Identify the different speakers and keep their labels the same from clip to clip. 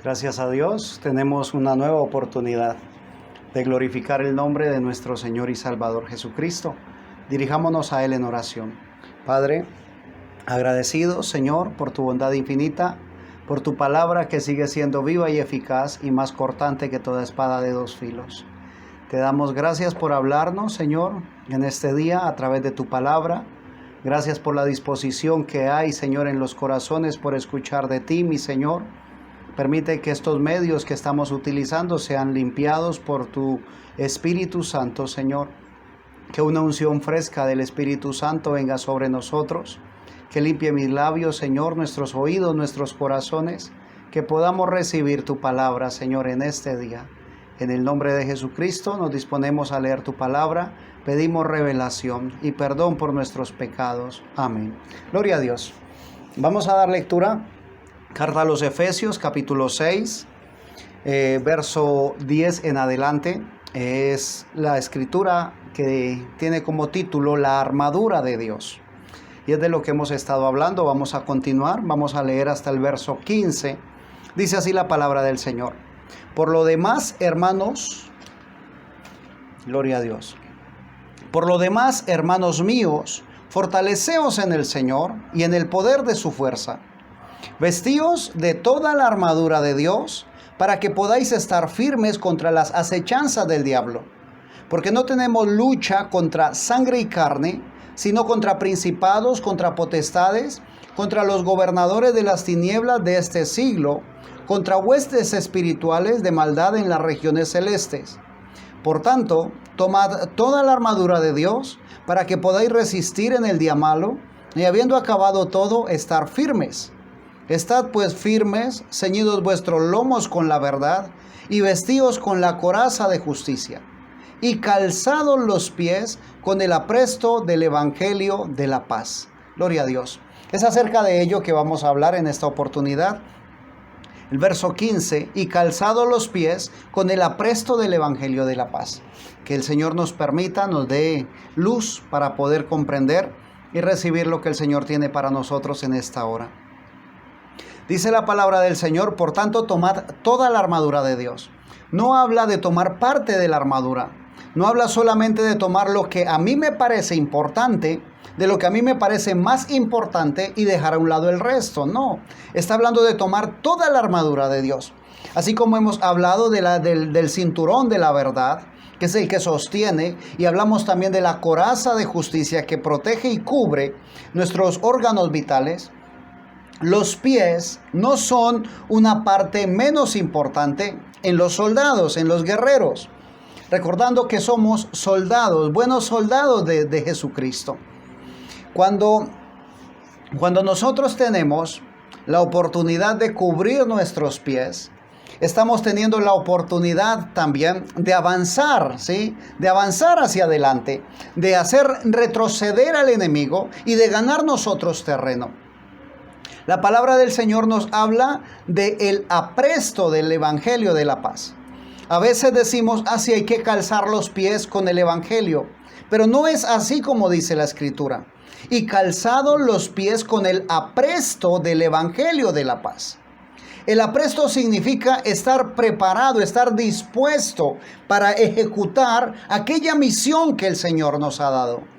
Speaker 1: Gracias a Dios tenemos una nueva oportunidad de glorificar el nombre de nuestro Señor y Salvador Jesucristo. Dirijámonos a Él en oración. Padre, agradecido, Señor, por tu bondad infinita, por tu palabra que sigue siendo viva y eficaz y más cortante que toda espada de dos filos. Te damos gracias por hablarnos, Señor, en este día a través de tu palabra. Gracias por la disposición que hay, Señor, en los corazones por escuchar de ti, mi Señor. Permite que estos medios que estamos utilizando sean limpiados por tu Espíritu Santo, Señor. Que una unción fresca del Espíritu Santo venga sobre nosotros. Que limpie mis labios, Señor, nuestros oídos, nuestros corazones. Que podamos recibir tu palabra, Señor, en este día. En el nombre de Jesucristo nos disponemos a leer tu palabra. Pedimos revelación y perdón por nuestros pecados. Amén. Gloria a Dios. Vamos a dar lectura. Carta a los Efesios, capítulo 6, verso 10 en adelante. Es la escritura que tiene como título la armadura de Dios. Y es de lo que hemos estado hablando. Vamos a continuar, vamos a leer hasta el verso 15. Dice así la palabra del Señor. Por lo demás, hermanos, gloria a Dios. Por lo demás, hermanos míos, fortaleceos en el Señor y en el poder de su fuerza. Vestíos de toda la armadura de Dios, para que podáis estar firmes contra las acechanzas del diablo. Porque no tenemos lucha contra sangre y carne, sino contra principados, contra potestades, contra los gobernadores de las tinieblas de este siglo, contra huestes espirituales de maldad en las regiones celestes. Por tanto, tomad toda la armadura de Dios, para que podáis resistir en el día malo, y habiendo acabado todo, estar firmes. Estad pues firmes, ceñidos vuestros lomos con la verdad, y vestidos con la coraza de justicia, y calzados los pies con el apresto del evangelio de la paz. Gloria a Dios. Es acerca de ello que vamos a hablar en esta oportunidad. El verso 15, y calzados los pies con el apresto del evangelio de la paz. Que el Señor nos permita, nos dé luz para poder comprender y recibir lo que el Señor tiene para nosotros en esta hora. Dice la palabra del Señor, por tanto, tomad toda la armadura de Dios. No habla de tomar parte de la armadura. No habla solamente de tomar lo que a mí me parece importante, de lo que a mí me parece más importante y dejar a un lado el resto. No, está hablando de tomar toda la armadura de Dios. Así como hemos hablado del cinturón de la verdad, que es el que sostiene, y hablamos también de la coraza de justicia que protege y cubre nuestros órganos vitales. Los pies no son una parte menos importante en los soldados, en los guerreros. Recordando que somos soldados, buenos soldados de Jesucristo. Cuando nosotros tenemos la oportunidad de cubrir nuestros pies, estamos teniendo la oportunidad también de avanzar, ¿sí? De avanzar hacia adelante, de hacer retroceder al enemigo y de ganar nosotros terreno. La palabra del Señor nos habla del apresto del evangelio de la paz. A veces decimos, así hay que calzar los pies con el evangelio, pero no es así como dice la escritura. Y calzados los pies con el apresto del evangelio de la paz. El apresto significa estar preparado, estar dispuesto para ejecutar aquella misión que el Señor nos ha dado.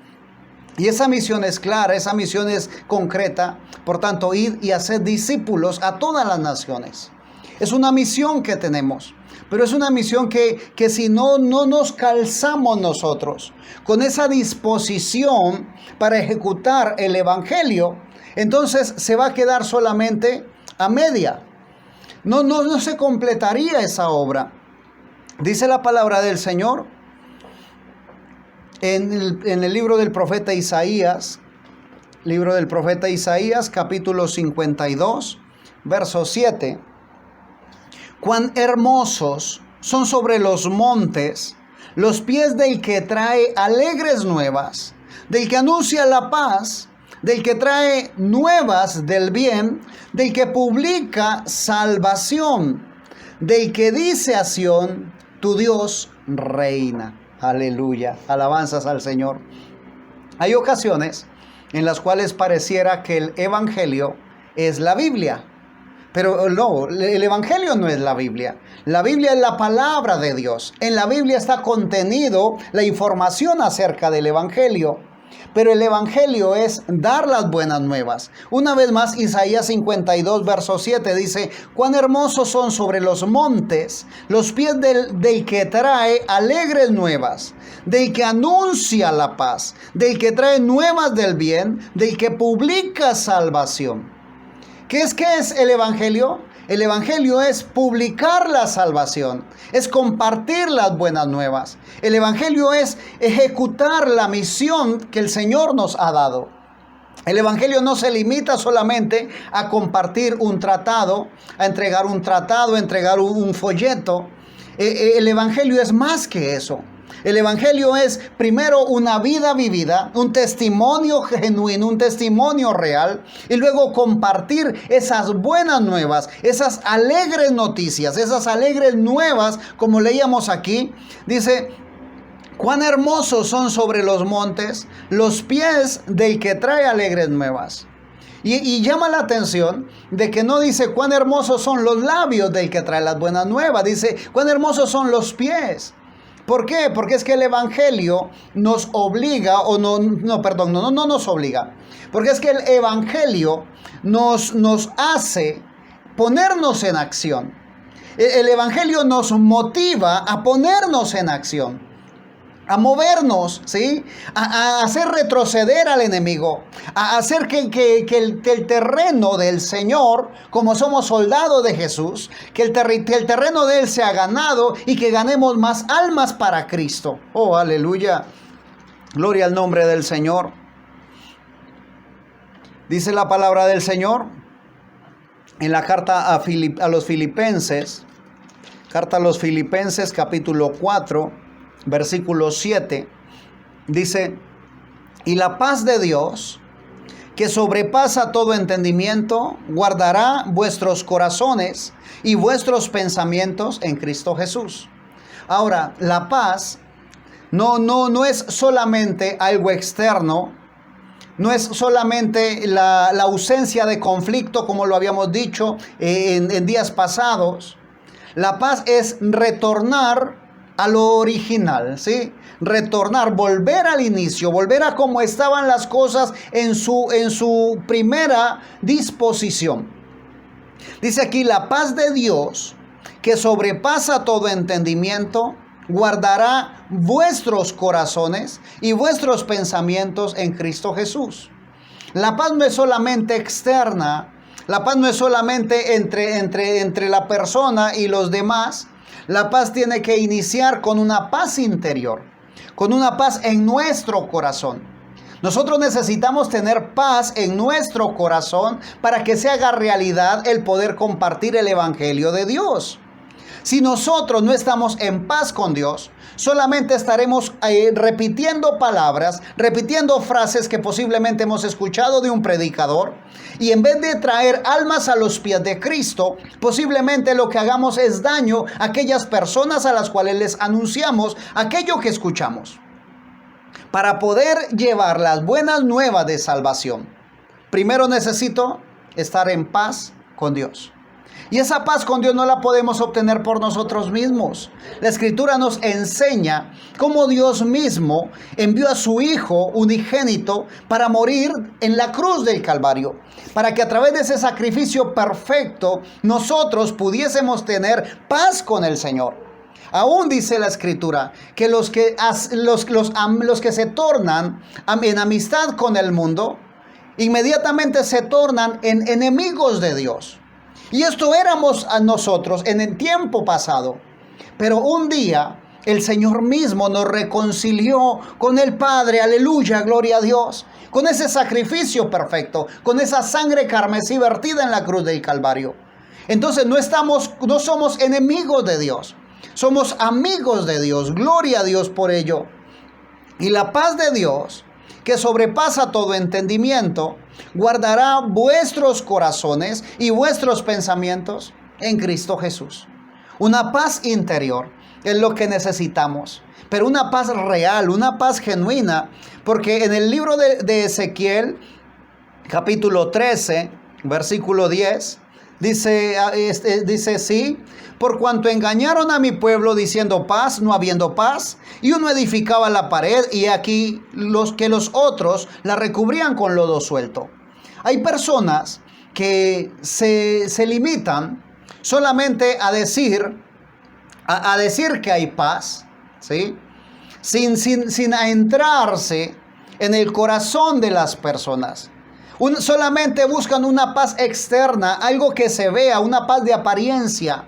Speaker 1: Y esa misión es clara, esa misión es concreta. Por tanto, id y haced discípulos a todas las naciones. Es una misión que tenemos. Pero es una misión que si no nos calzamos nosotros con esa disposición para ejecutar el evangelio, entonces se va a quedar solamente a media. No se completaría esa obra. Dice la palabra del Señor en el libro del profeta Isaías, capítulo 52, verso 7. Cuán hermosos son sobre los montes los pies del que trae alegres nuevas, del que anuncia la paz, del que trae nuevas del bien, del que publica salvación, del que dice a Sión, tu Dios reina. Aleluya, alabanzas al Señor. Hay ocasiones en las cuales pareciera que el evangelio es la Biblia. Pero no, el Evangelio no es la Biblia. La Biblia es la palabra de Dios. En la Biblia está contenido la información acerca del Evangelio. Pero el Evangelio es dar las buenas nuevas. Una vez más, Isaías 52, verso 7 dice: cuán hermosos son sobre los montes los pies del que trae alegres nuevas, del que anuncia la paz, del que trae nuevas del bien, del que publica salvación. ¿Qué es el Evangelio? El Evangelio es publicar la salvación, es compartir las buenas nuevas. El Evangelio es ejecutar la misión que el Señor nos ha dado. El Evangelio no se limita solamente a compartir un tratado, a entregar un tratado, a entregar un folleto. El Evangelio es más que eso. El Evangelio es primero una vida vivida, un testimonio genuino, un testimonio real, y luego compartir esas buenas nuevas, esas alegres noticias, esas alegres nuevas, como leíamos aquí. Dice: cuán hermosos son sobre los montes los pies del que trae alegres nuevas. Y llama la atención de que no dice cuán hermosos son los labios del que trae las buenas nuevas, dice cuán hermosos son los pies. ¿Por qué? Porque es que el Evangelio nos obliga, o no nos obliga. Porque es que el Evangelio nos hace ponernos en acción. El Evangelio nos motiva a ponernos en acción, a movernos, ¿sí? A hacer retroceder al enemigo, a hacer que el terreno del Señor, como somos soldados de Jesús, que el terreno de Él sea ganado y que ganemos más almas para Cristo. Oh, aleluya. Gloria al nombre del Señor. Dice la palabra del Señor en la carta a los Filipenses, capítulo 4, versículo 7, dice: y la paz de Dios, que sobrepasa todo entendimiento, guardará vuestros corazones y vuestros pensamientos en Cristo Jesús. Ahora, la paz no es solamente algo externo, no es solamente la ausencia de conflicto, como lo habíamos dicho en días pasados. La paz es retornar a lo original, ¿sí? Retornar, volver al inicio, volver a cómo estaban las cosas en su primera disposición. Dice aquí: la paz de Dios, que sobrepasa todo entendimiento, guardará vuestros corazones y vuestros pensamientos en Cristo Jesús. La paz no es solamente externa, la paz no es solamente entre la persona y los demás. La paz tiene que iniciar con una paz interior, con una paz en nuestro corazón. Nosotros necesitamos tener paz en nuestro corazón para que se haga realidad el poder compartir el Evangelio de Dios. Si nosotros no estamos en paz con Dios, solamente estaremos repitiendo palabras, repitiendo frases que posiblemente hemos escuchado de un predicador, y en vez de traer almas a los pies de Cristo, posiblemente lo que hagamos es daño a aquellas personas a las cuales les anunciamos aquello que escuchamos. Para poder llevar las buenas nuevas de salvación, primero necesito estar en paz con Dios. Y esa paz con Dios no la podemos obtener por nosotros mismos. La Escritura nos enseña cómo Dios mismo envió a su Hijo unigénito para morir en la cruz del Calvario, para que a través de ese sacrificio perfecto nosotros pudiésemos tener paz con el Señor. Aún dice la Escritura que los que se tornan en amistad con el mundo, inmediatamente se tornan en enemigos de Dios. Y esto éramos a nosotros en el tiempo pasado. Pero un día el Señor mismo nos reconcilió con el Padre. Aleluya, gloria a Dios. Con ese sacrificio perfecto, con esa sangre carmesí vertida en la cruz del Calvario. Entonces no somos enemigos de Dios. Somos amigos de Dios. Gloria a Dios por ello. Y la paz de Dios, que sobrepasa todo entendimiento, guardará vuestros corazones y vuestros pensamientos en Cristo Jesús. Una paz interior es lo que necesitamos, pero una paz real, una paz genuina, porque en el libro de Ezequiel, capítulo 13, versículo 10, Dice sí, por cuanto engañaron a mi pueblo diciendo paz, no habiendo paz, y uno edificaba la pared y aquí los otros la recubrían con lodo suelto. Hay personas que se limitan solamente a decir que hay paz, ¿sí? Sin adentrarse en el corazón de las personas. Solamente buscan una paz externa, algo que se vea, una paz de apariencia.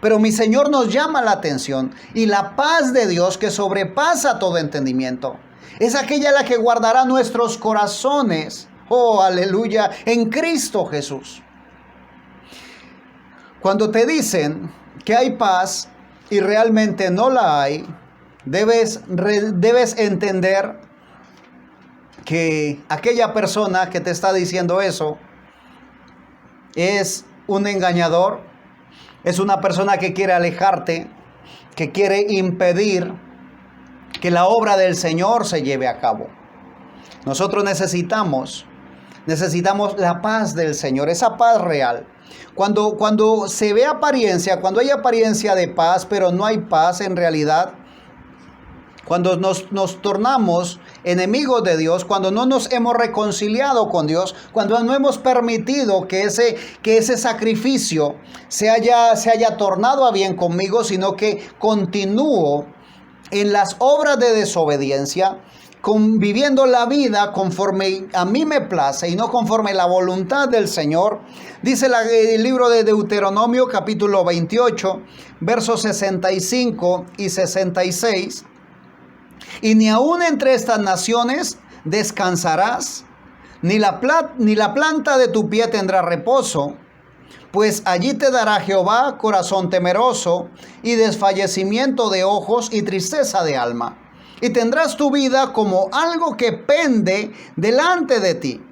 Speaker 1: Pero mi Señor nos llama la atención, y la paz de Dios que sobrepasa todo entendimiento es aquella la que guardará nuestros corazones, oh aleluya, en Cristo Jesús. Cuando te dicen que hay paz y realmente no la hay, debes entender que aquella persona que te está diciendo eso es un engañador, es una persona que quiere alejarte, que quiere impedir que la obra del Señor se lleve a cabo. Nosotros necesitamos la paz del Señor, esa paz real. Cuando se ve apariencia, cuando hay apariencia de paz, pero no hay paz en realidad, cuando nos tornamos enemigos de Dios, cuando no nos hemos reconciliado con Dios, cuando no hemos permitido que ese sacrificio se haya tornado a bien conmigo, sino que continúo en las obras de desobediencia, viviendo la vida conforme a mí me place y no conforme a la voluntad del Señor. Dice el libro de Deuteronomio capítulo 28, versos 65 y 66. Y ni aun entre estas naciones descansarás, ni la planta de tu pie tendrá reposo, pues allí te dará Jehová corazón temeroso y desfallecimiento de ojos y tristeza de alma. Y tendrás tu vida como algo que pende delante de ti.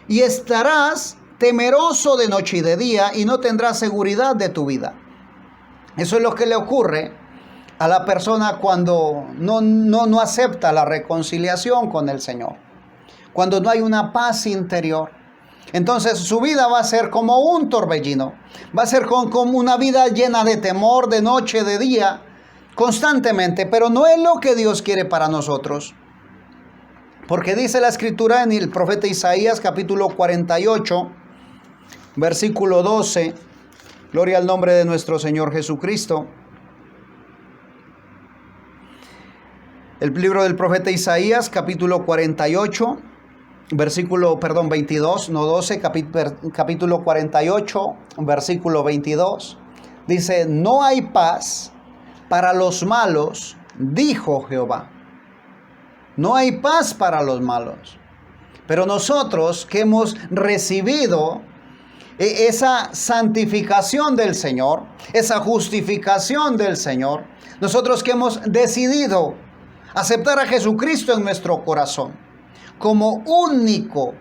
Speaker 1: Y estarás temeroso de noche y de día y no tendrás seguridad de tu vida. Eso es lo que le ocurre a la persona cuando no acepta la reconciliación con el Señor. Cuando no hay una paz interior. Entonces su vida va a ser como un torbellino. Va a ser como una vida llena de temor de noche, de día, constantemente. Pero no es lo que Dios quiere para nosotros. Porque dice la Escritura en el profeta Isaías capítulo 48, versículo 12. Gloria al nombre de nuestro Señor Jesucristo. El libro del profeta Isaías, capítulo 48, versículo, 22, no 12, capítulo 48, versículo 22. Dice, no hay paz para los malos, dijo Jehová. No hay paz para los malos. Pero nosotros que hemos recibido esa santificación del Señor, esa justificación del Señor, nosotros que hemos decidido aceptar a Jesucristo en nuestro corazón como único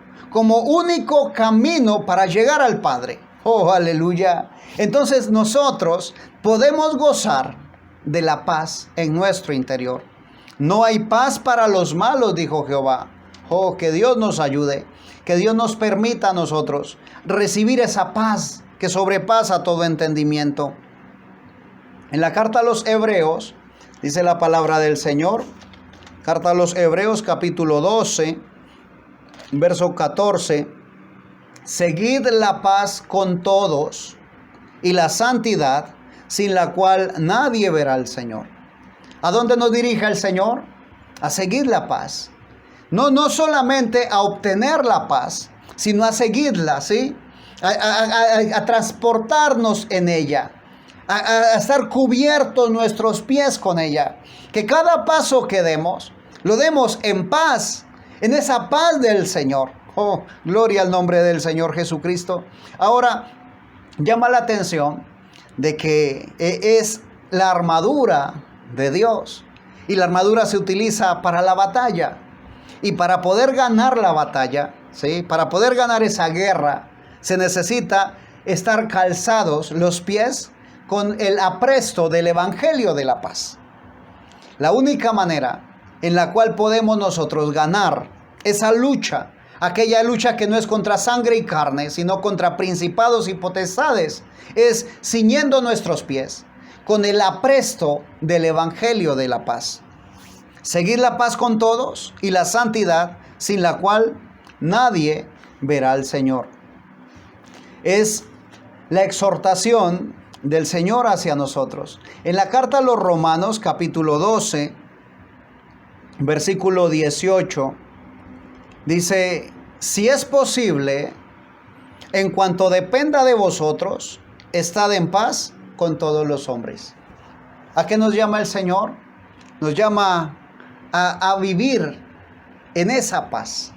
Speaker 1: camino para llegar al Padre. Oh, aleluya. Entonces nosotros podemos gozar de la paz en nuestro interior. No hay paz para los malos, dijo Jehová. Oh, que Dios nos ayude, que Dios nos permita a nosotros recibir esa paz que sobrepasa todo entendimiento. En la carta a los Hebreos, dice la palabra del Señor, carta a los Hebreos capítulo 12, verso 14, seguid la paz con todos y la santidad, sin la cual nadie verá al Señor. ¿A dónde nos dirige el Señor? A seguir la paz. No solamente a obtener la paz, sino a seguirla, ¿sí? A transportarnos en ella, a estar cubiertos nuestros pies con ella. Que cada paso que demos, lo demos en paz, en esa paz del Señor. Oh, gloria al nombre del Señor Jesucristo. Ahora, llama la atención de que es la armadura de Dios. Y la armadura se utiliza para la batalla. Y para poder ganar la batalla, ¿sí? Para poder ganar esa guerra, se necesita estar calzados los pies con el apresto del Evangelio de la paz. La única manera en la cual podemos nosotros ganar esa lucha Aquella lucha que no es contra sangre y carne, sino contra principados y potestades, es ciñendo nuestros pies con el apresto del evangelio de la paz. Seguir la paz con todos y la santidad, sin la cual nadie verá al Señor. Es la exhortación del Señor hacia nosotros. En la carta a los Romanos, capítulo 12, versículo 18, dice: si es posible, en cuanto dependa de vosotros, estad en paz con todos los hombres. ¿A qué nos llama el Señor? Nos llama a vivir en esa paz.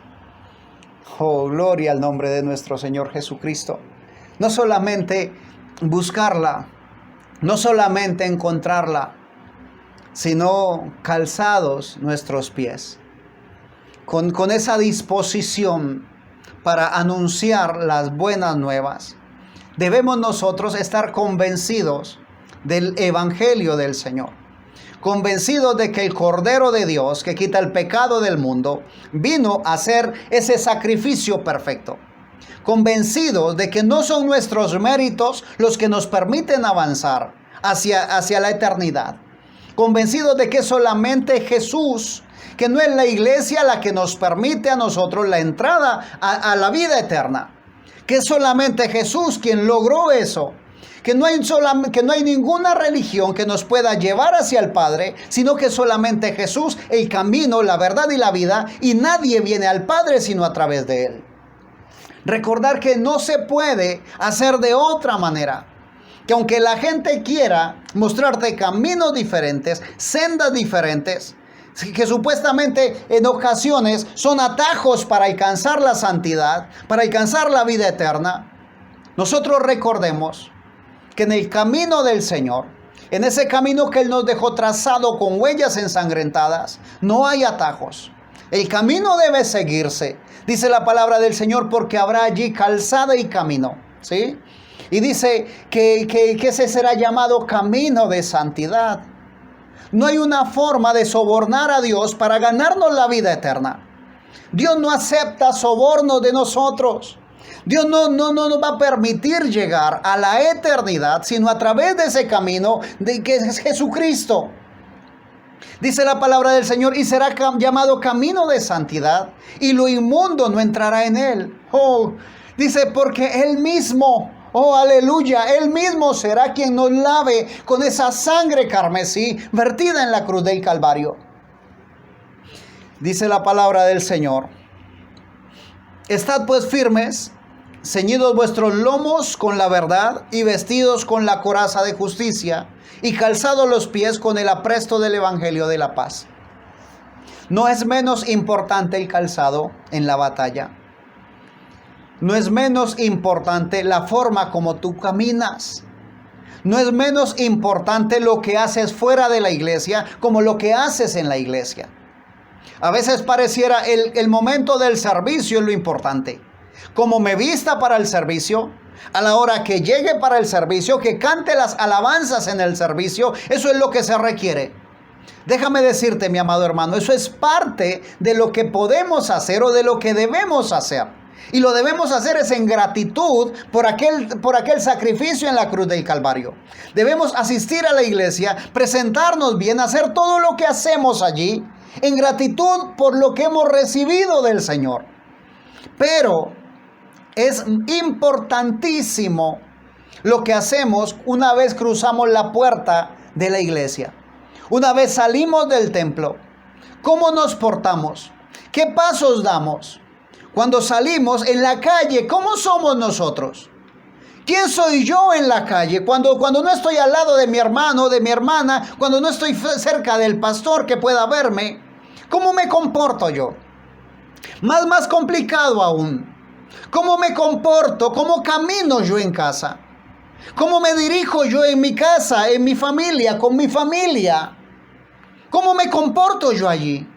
Speaker 1: Oh, gloria al nombre de nuestro Señor Jesucristo. No solamente buscarla, no solamente encontrarla, sino calzados nuestros pies, con esa disposición para anunciar las buenas nuevas. Debemos nosotros estar convencidos del evangelio del Señor, convencidos de que el Cordero de Dios, que quita el pecado del mundo, vino a hacer ese sacrificio perfecto. Convencidos de que no son nuestros méritos los que nos permiten avanzar hacia la eternidad. Convencidos de que es solamente Jesús, que no es la iglesia la que nos permite a nosotros la entrada a la vida eterna. Que es solamente Jesús quien logró eso. Que no hay ninguna religión que nos pueda llevar hacia el Padre, sino que solamente Jesús, el camino, la verdad y la vida, y nadie viene al Padre sino a través de Él. Recordar que no se puede hacer de otra manera. Que aunque la gente quiera mostrarte caminos diferentes, sendas diferentes, que supuestamente en ocasiones son atajos para alcanzar la santidad, para alcanzar la vida eterna, nosotros recordemos que en el camino del Señor, en ese camino que Él nos dejó trazado con huellas ensangrentadas, no hay atajos. El camino debe seguirse, dice la palabra del Señor, porque habrá allí calzada y camino, ¿sí? Y dice que ese será llamado camino de santidad. No hay una forma de sobornar a Dios para ganarnos la vida eterna. Dios no acepta sobornos de nosotros. Dios no nos va a permitir llegar a la eternidad, sino a través de ese camino de que es Jesucristo. Dice la palabra del Señor: y será llamado camino de santidad, y lo inmundo no entrará en él. Oh, dice, porque Él mismo, oh aleluya, Él mismo será quien nos lave con esa sangre carmesí vertida en la cruz del Calvario. Dice la palabra del Señor: estad pues firmes, ceñidos vuestros lomos con la verdad, y vestidos con la coraza de justicia, y calzados los pies con el apresto del evangelio de la paz. No es menos importante el calzado en la batalla. No es menos importante la forma como tú caminas. No es menos importante lo que haces fuera de la iglesia como lo que haces en la iglesia. A veces pareciera el momento del servicio es lo importante. Como me vista para el servicio, a la hora que llegue para el servicio, que cante las alabanzas en el servicio, eso es lo que se requiere. Déjame decirte, mi amado hermano, eso es parte de lo que podemos hacer o de lo que debemos hacer. Y lo debemos hacer es en gratitud por aquel sacrificio en la cruz del Calvario. Debemos asistir a la iglesia, presentarnos bien, hacer todo lo que hacemos allí en gratitud por lo que hemos recibido del Señor. Pero es importantísimo lo que hacemos una vez cruzamos la puerta de la iglesia. Una vez salimos del templo, ¿cómo nos portamos? ¿Qué pasos damos? Cuando salimos en la calle, ¿cómo somos nosotros? ¿Quién soy yo en la calle? Cuando no estoy al lado de mi hermano, de mi hermana, cuando no estoy cerca del pastor que pueda verme, ¿cómo me comporto yo? Más complicado aún. ¿Cómo me comporto? ¿Cómo camino yo en casa? ¿Cómo me dirijo yo en mi casa, en mi familia, con mi familia? ¿Cómo me comporto yo allí?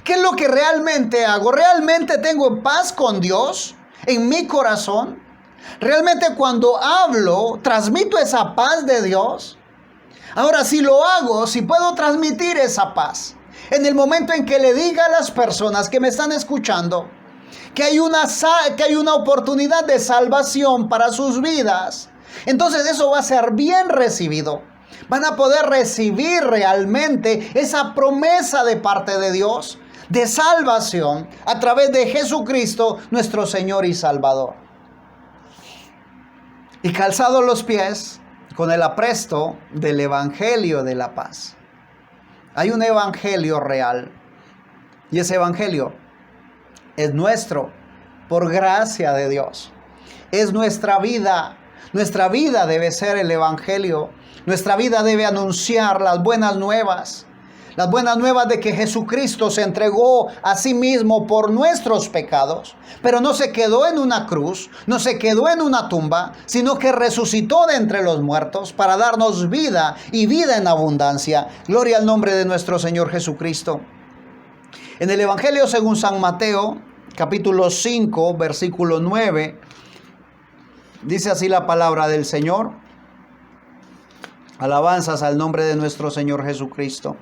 Speaker 1: ¿Qué es lo que realmente hago? ¿Realmente tengo paz con Dios en mi corazón? ¿Realmente cuando hablo transmito esa paz de Dios? Ahora, si lo hago, si puedo transmitir esa paz en el momento en que le diga a las personas que me están escuchando: que hay una oportunidad de salvación para sus vidas, entonces eso va a ser bien recibido. Van a poder recibir realmente esa promesa de parte de Dios de salvación a través de Jesucristo, nuestro Señor y Salvador. Y calzados los pies con el apresto del Evangelio de la paz. Hay un evangelio real, y ese evangelio es nuestro por gracia de Dios. Es nuestra vida. Nuestra vida debe ser el evangelio. Nuestra vida debe anunciar las buenas nuevas. Las buenas nuevas de que Jesucristo se entregó a sí mismo por nuestros pecados, pero no se quedó en una cruz, no se quedó en una tumba, sino que resucitó de entre los muertos para darnos vida y vida en abundancia. Gloria al nombre de nuestro Señor Jesucristo. En el Evangelio según San Mateo, capítulo 5, versículo 9, dice así la palabra del Señor. Alabanzas al nombre de nuestro Señor Jesucristo.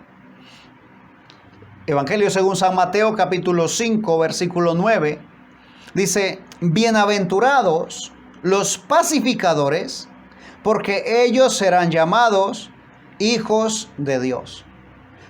Speaker 1: Evangelio según San Mateo, capítulo 5, versículo 9, dice: bienaventurados los pacificadores, porque ellos serán llamados hijos de Dios.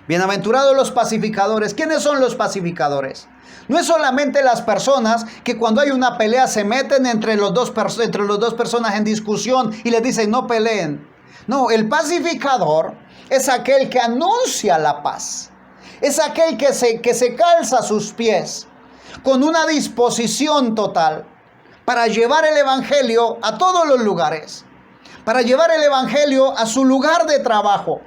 Speaker 1: Bienaventurados los pacificadores. ¿Quiénes son los pacificadores? No es solamente las personas que cuando hay una pelea se meten entre los dos personas en discusión y les dicen no peleen. No, el pacificador es aquel que anuncia la paz. Es aquel que se calza sus pies con una disposición total para llevar el evangelio a todos los lugares, para llevar el evangelio a su lugar de trabajo,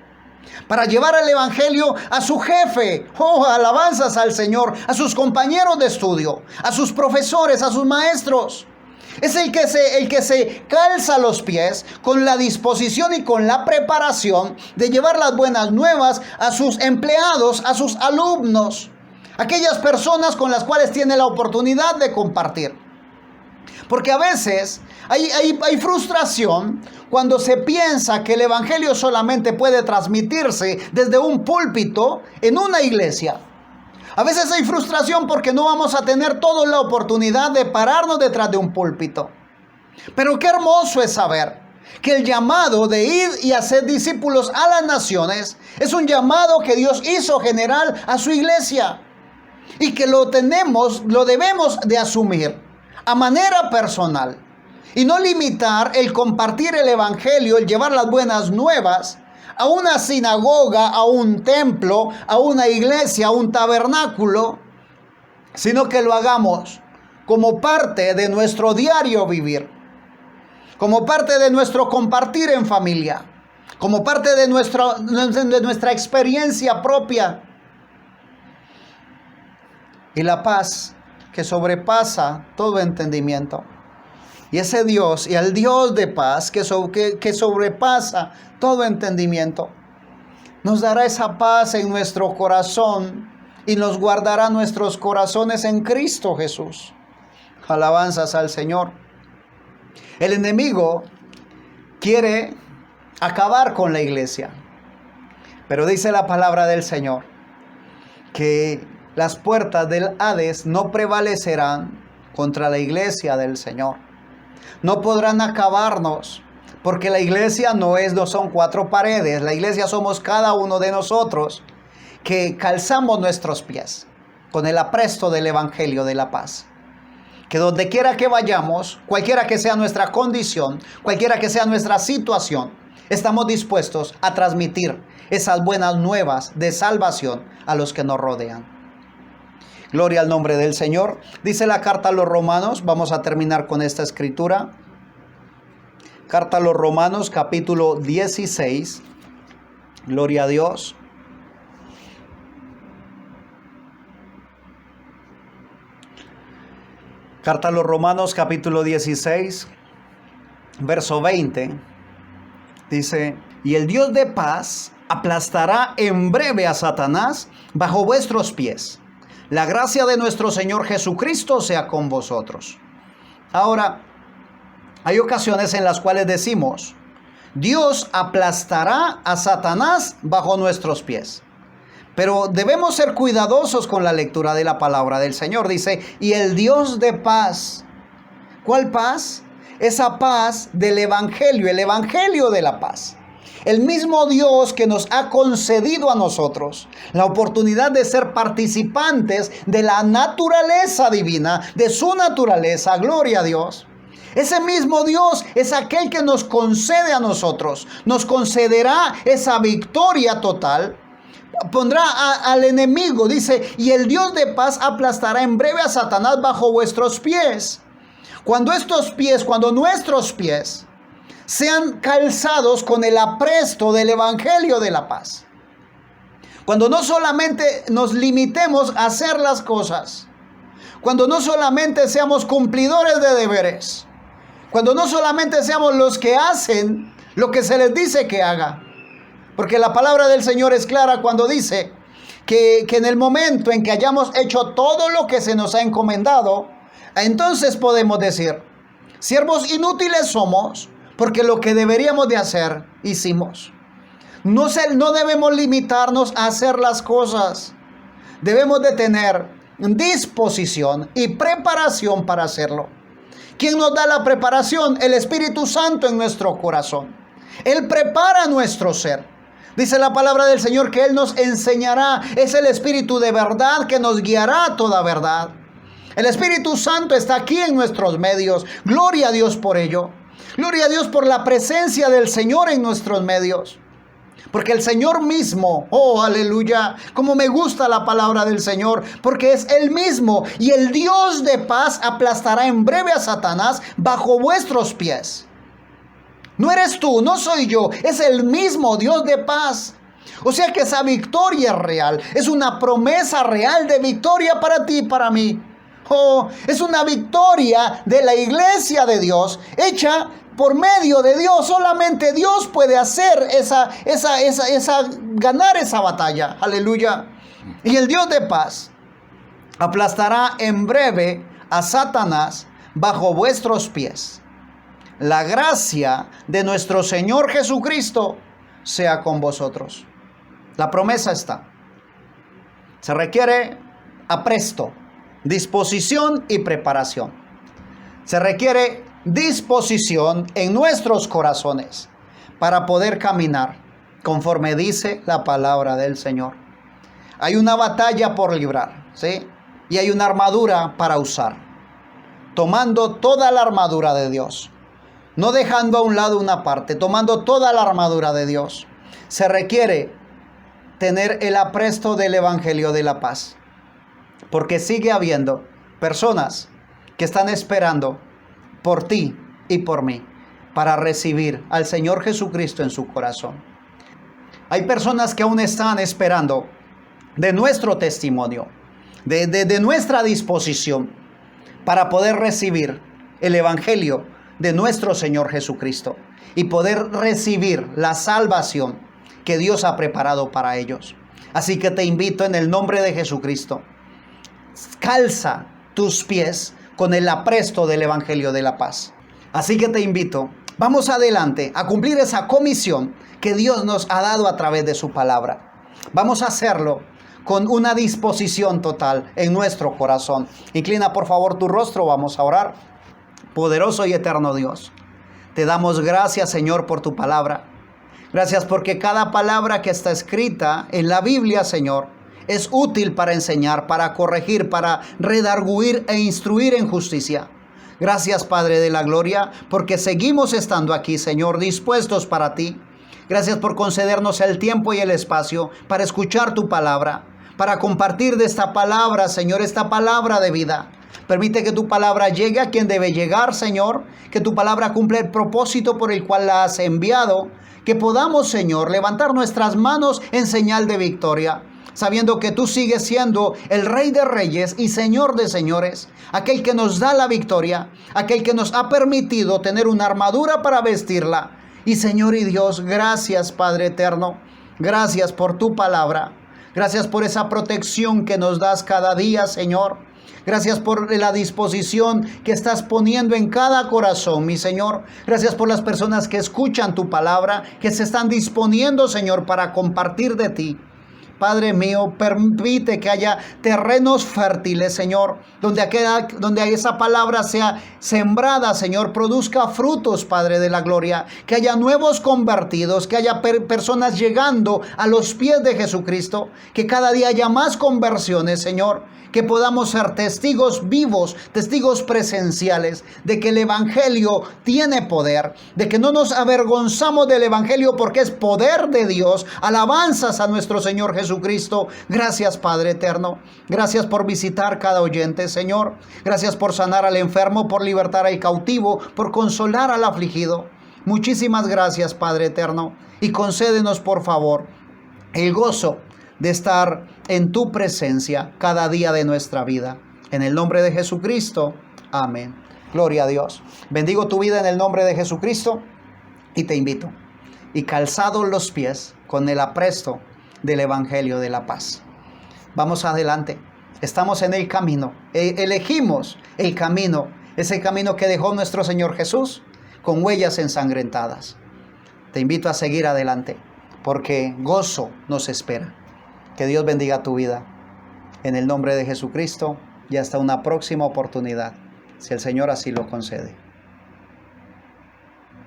Speaker 1: para llevar el evangelio a su jefe, alabanzas al Señor, a sus compañeros de estudio, a sus profesores, a sus maestros. Es el que se calza los pies con la disposición y con la preparación de llevar las buenas nuevas a sus empleados, a sus alumnos, aquellas personas con las cuales tiene la oportunidad de compartir. Porque a veces hay frustración cuando se piensa que el evangelio solamente puede transmitirse desde un púlpito en una iglesia. A veces hay frustración porque no vamos a tener toda la oportunidad de pararnos detrás de un púlpito. Pero qué hermoso es saber que el llamado de ir y hacer discípulos a las naciones es un llamado que Dios hizo general a su iglesia. Y que lo debemos de asumir a manera personal. Y no limitar el compartir el evangelio, el llevar las buenas nuevas a una sinagoga, a un templo, a una iglesia, a un tabernáculo, sino que lo hagamos como parte de nuestro diario vivir, como parte de nuestro compartir en familia, como parte de nuestra experiencia propia. Y la paz que sobrepasa todo entendimiento. Y ese Dios, y el Dios de paz que sobrepasa todo entendimiento, nos dará esa paz en nuestro corazón y nos guardará nuestros corazones en Cristo Jesús. Alabanzas al Señor. El enemigo quiere acabar con la iglesia, pero dice la palabra del Señor que las puertas del Hades no prevalecerán contra la iglesia del Señor. No podrán acabarnos, porque la iglesia no son cuatro paredes. La iglesia somos cada uno de nosotros que calzamos nuestros pies con el apresto del evangelio de la paz. Que donde quiera que vayamos, cualquiera que sea nuestra condición, cualquiera que sea nuestra situación, estamos dispuestos a transmitir esas buenas nuevas de salvación a los que nos rodean. Gloria al nombre del Señor. Dice la carta a los Romanos, vamos a terminar con esta escritura. Carta a los Romanos, capítulo 16. Gloria a Dios. Carta a los Romanos, capítulo 16, verso 20. Dice: y el Dios de paz aplastará en breve a Satanás bajo vuestros pies. La gracia de nuestro Señor Jesucristo sea con vosotros. Ahora, hay ocasiones en las cuales decimos: Dios aplastará a Satanás bajo nuestros pies. Pero debemos ser cuidadosos con la lectura de la palabra del Señor. Dice, y el Dios de paz. ¿Cuál paz? Esa paz del Evangelio, el Evangelio de la paz. El mismo Dios que nos ha concedido a nosotros la oportunidad de ser participantes de la naturaleza divina, de su naturaleza, gloria a Dios. Ese mismo Dios es aquel que nos concede a nosotros, nos concederá esa victoria total. Pondrá al enemigo, dice, y el Dios de paz aplastará en breve a Satanás bajo vuestros pies. Cuando nuestros pies sean calzados con el apresto del Evangelio de la paz. Cuando no solamente nos limitemos a hacer las cosas. Cuando no solamente seamos cumplidores de deberes. Cuando no solamente seamos los que hacen lo que se les dice que haga. Porque la palabra del Señor es clara cuando dice que en el momento en que hayamos hecho todo lo que se nos ha encomendado, entonces podemos decir, siervos inútiles somos, porque lo que deberíamos de hacer, hicimos. No debemos limitarnos a hacer las cosas. Debemos de tener disposición y preparación para hacerlo. ¿Quién nos da la preparación? El Espíritu Santo en nuestro corazón. Él prepara nuestro ser. Dice la palabra del Señor que Él nos enseñará. Es el Espíritu de verdad que nos guiará a toda verdad. El Espíritu Santo está aquí en nuestros medios. Gloria a Dios por ello. Gloria a Dios por la presencia del Señor en nuestros medios. Porque el Señor mismo, oh aleluya, como me gusta la palabra del Señor, porque es Él mismo. Y el Dios de paz aplastará en breve a Satanás bajo vuestros pies. No eres tú, no soy yo, es el mismo Dios de paz. O sea que esa victoria es real, es una promesa real de victoria para ti y para mí. Oh, es una victoria de la iglesia de Dios, hecha por medio de Dios. Solamente Dios puede hacer ganar esa batalla. Aleluya. Y el Dios de paz aplastará en breve a Satanás bajo vuestros pies. La gracia de nuestro Señor Jesucristo sea con vosotros. La promesa está. Se requiere apresto, disposición y preparación. Se requiere disposición en nuestros corazones para poder caminar conforme dice la palabra del Señor. Hay una batalla por librar, ¿sí? Y hay una armadura para usar. Tomando toda la armadura de Dios. No dejando a un lado una parte, tomando toda la armadura de Dios. Se requiere tener el apresto del Evangelio de la paz. Porque sigue habiendo personas que están esperando por ti y por mí para recibir al Señor Jesucristo en su corazón. Hay personas que aún están esperando de nuestro testimonio, de nuestra disposición para poder recibir el Evangelio de nuestro Señor Jesucristo y poder recibir la salvación que Dios ha preparado para ellos. Así que te invito en el nombre de Jesucristo, calza tus pies con el apresto del Evangelio de la paz. Así que te invito, vamos adelante a cumplir esa comisión que Dios nos ha dado a través de su palabra. Vamos a hacerlo con una disposición total en nuestro corazón. Inclina por favor tu rostro, vamos a orar. Poderoso y eterno Dios, te damos gracias, Señor, por tu palabra. Gracias porque cada palabra que está escrita en la Biblia, Señor, es útil para enseñar, para corregir, para redarguir e instruir en justicia. Gracias, Padre de la gloria, porque seguimos estando aquí, Señor, dispuestos para ti. Gracias por concedernos el tiempo y el espacio para escuchar tu palabra, para compartir de esta palabra, Señor, esta palabra de vida. Permite que tu palabra llegue a quien debe llegar, Señor. Que tu palabra cumpla el propósito por el cual la has enviado. Que podamos, Señor, levantar nuestras manos en señal de victoria, sabiendo que tú sigues siendo el Rey de Reyes y Señor de Señores, aquel que nos da la victoria, aquel que nos ha permitido tener una armadura para vestirla. Y Señor y Dios, gracias, Padre eterno, gracias por tu palabra, gracias por esa protección que nos das cada día, Señor. Gracias por la disposición que estás poniendo en cada corazón, mi Señor. Gracias por las personas que escuchan tu palabra, que se están disponiendo, Señor, para compartir de ti. Padre mío, permite que haya terrenos fértiles, Señor, donde esa palabra sea sembrada, Señor, produzca frutos, Padre de la gloria, que haya nuevos convertidos, que haya personas llegando a los pies de Jesucristo, que cada día haya más conversiones, Señor, que podamos ser testigos vivos, testigos presenciales de que el Evangelio tiene poder, de que no nos avergonzamos del Evangelio porque es poder de Dios. Alabanzas a nuestro Señor Jesucristo. Gracias, Padre eterno. Gracias por visitar cada oyente, Señor. Gracias por sanar al enfermo, por libertar al cautivo, por consolar al afligido. Muchísimas gracias, Padre eterno. Y concédenos, por favor, el gozo de estar en tu presencia cada día de nuestra vida. En el nombre de Jesucristo. Amén. Gloria a Dios. Bendigo tu vida en el nombre de Jesucristo y te invito. Y calzados los pies con el apresto del Evangelio de la paz. Vamos adelante. Estamos en el camino. Elegimos el camino. Ese camino que dejó nuestro Señor Jesús con huellas ensangrentadas. Te invito a seguir adelante porque gozo nos espera. Que Dios bendiga tu vida. En el nombre de Jesucristo y hasta una próxima oportunidad, si el Señor así lo concede.